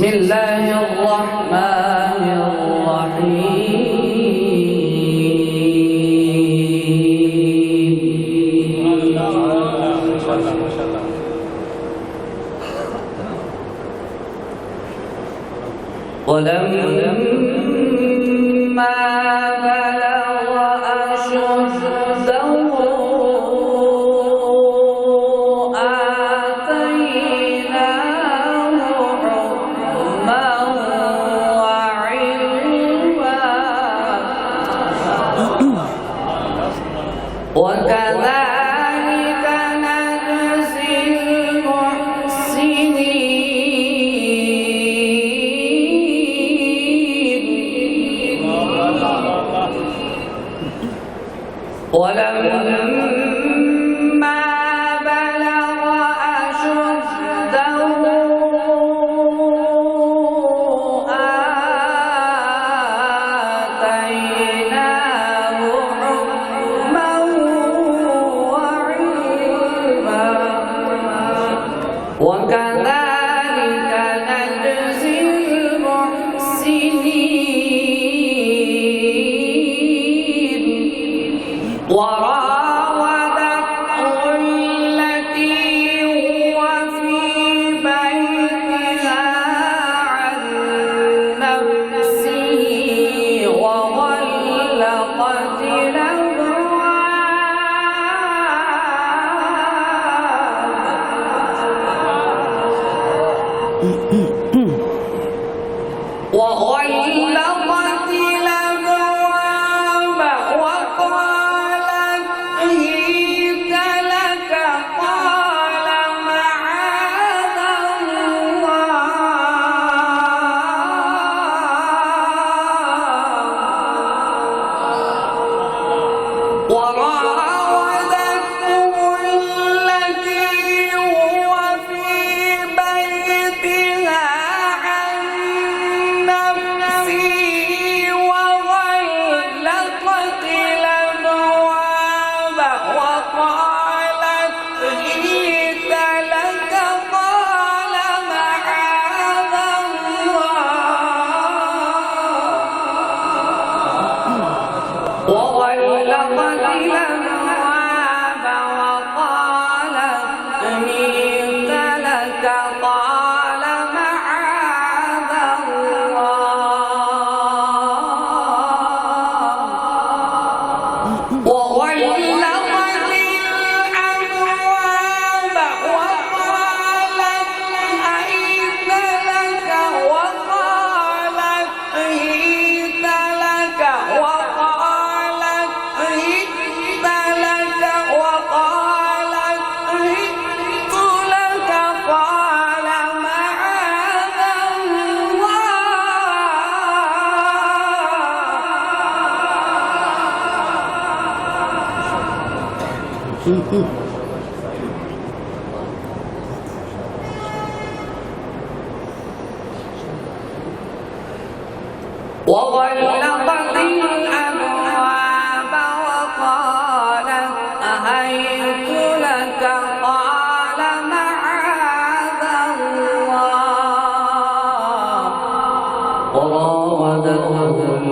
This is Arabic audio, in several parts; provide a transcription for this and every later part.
بسم الله الرحمن الرحيم ولما بلغ أشده وكذلك نجزي المحسنين ولما بلغ أشده وكذلك نجزي المحسنين وراودته التي هو في بيتها عن نفسه وغلقت الأبواب وقالت هيت لك قال معاذ الله وراودته التي هو في بيتها عن نفسه وغلقت الأبواب وقالت هيت لك قال معاذ الله وغلقت الأبواب وقالت هيت لك قال معاذ الله وغلقت الأبواب وقالت هيت لك وقالت هيت لك وقالت هيت لك وقالت هيت لك قال معاذ الله وغلقت الأبواب وقالت أهيت لك قال معاذ الله وراودته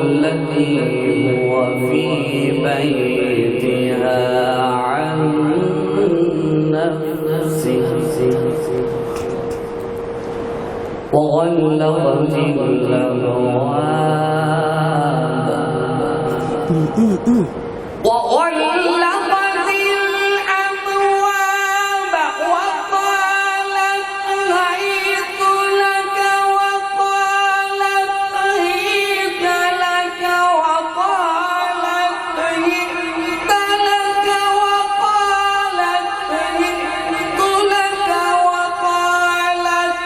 التي هو في بيتها عن نفسه وغلقت الأبواب وغلقت الأبواب وقالت هيت لك وقالت هيت لك وقالت هيت لك وقالت هيت لك وقالت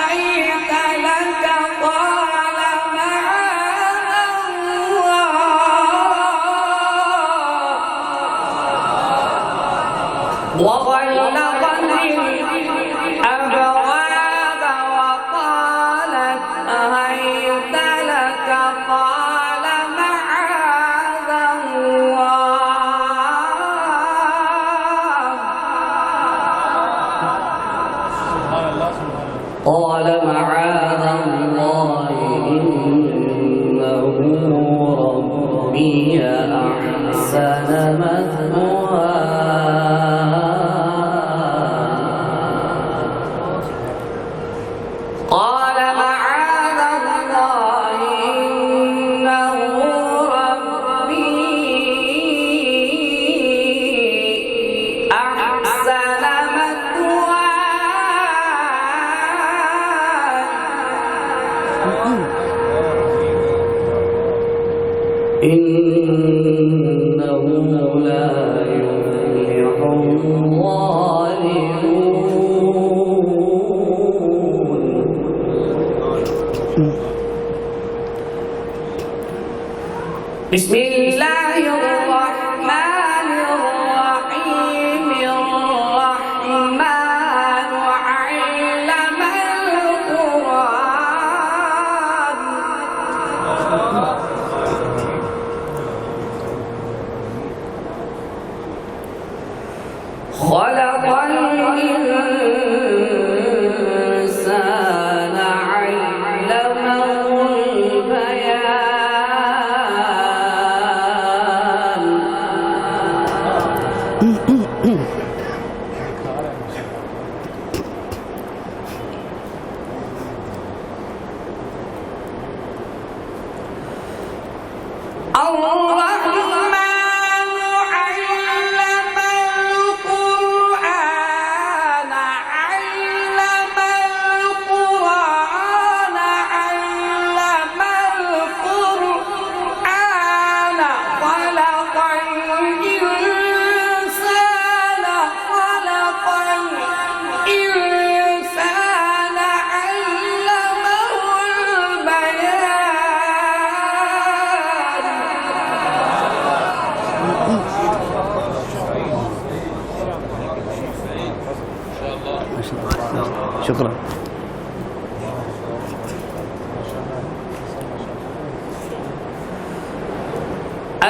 هيت لك قال معاذ الله إنه لا يفلح الظالمون. بسم الله الرحمن الرحيم. الرحمن علم القرآن خلق الإنسان علمه البيان. شكرا.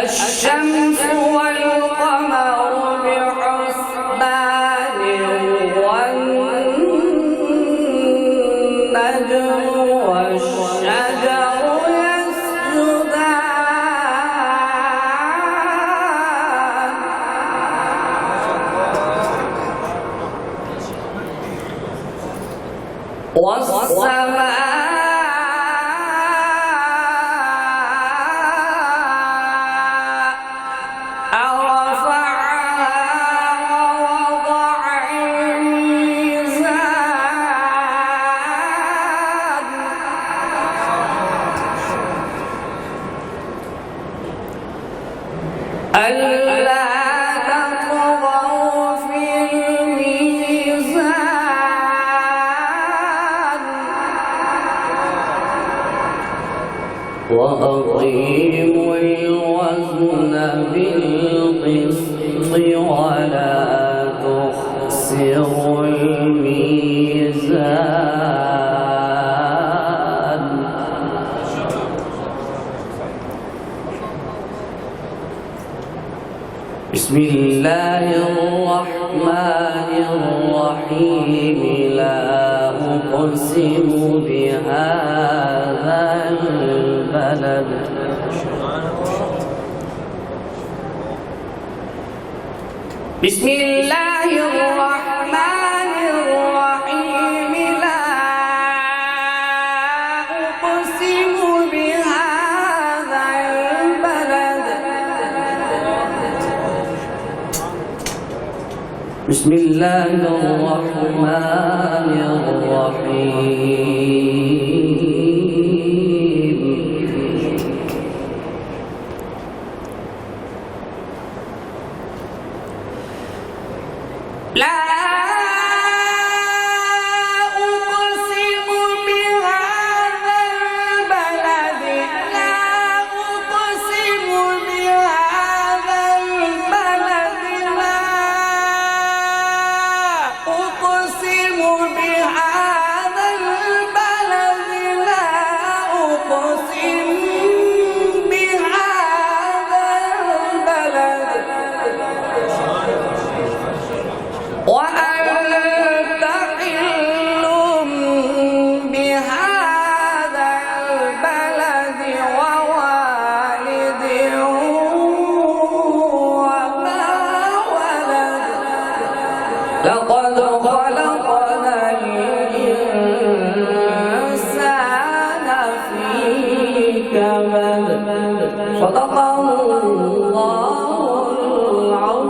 الشمس والقمر بحسبان والنجم والشجر يسجدان. والسماء ألا تطغوا في الميزان وأقيموا الوزن بالقسط ولا تخسروا الميزان. بسم الله الرحمن الرحيم. لا أقسم بهذا البلد بسم الله الرحمن الرحيم. لا أقسم بهذا البلد بسم الله الرحمن الرحيم. لا أقسم بهذا البلد. لا أقسم بهذا البلد. لا أقسم بهذا البلد. لا أقسم بهذا البلد وأنت حل بهذا البلد ووالد وما ولد. لقد خلقنا الإنسان في كبد. صدق الله العظيم.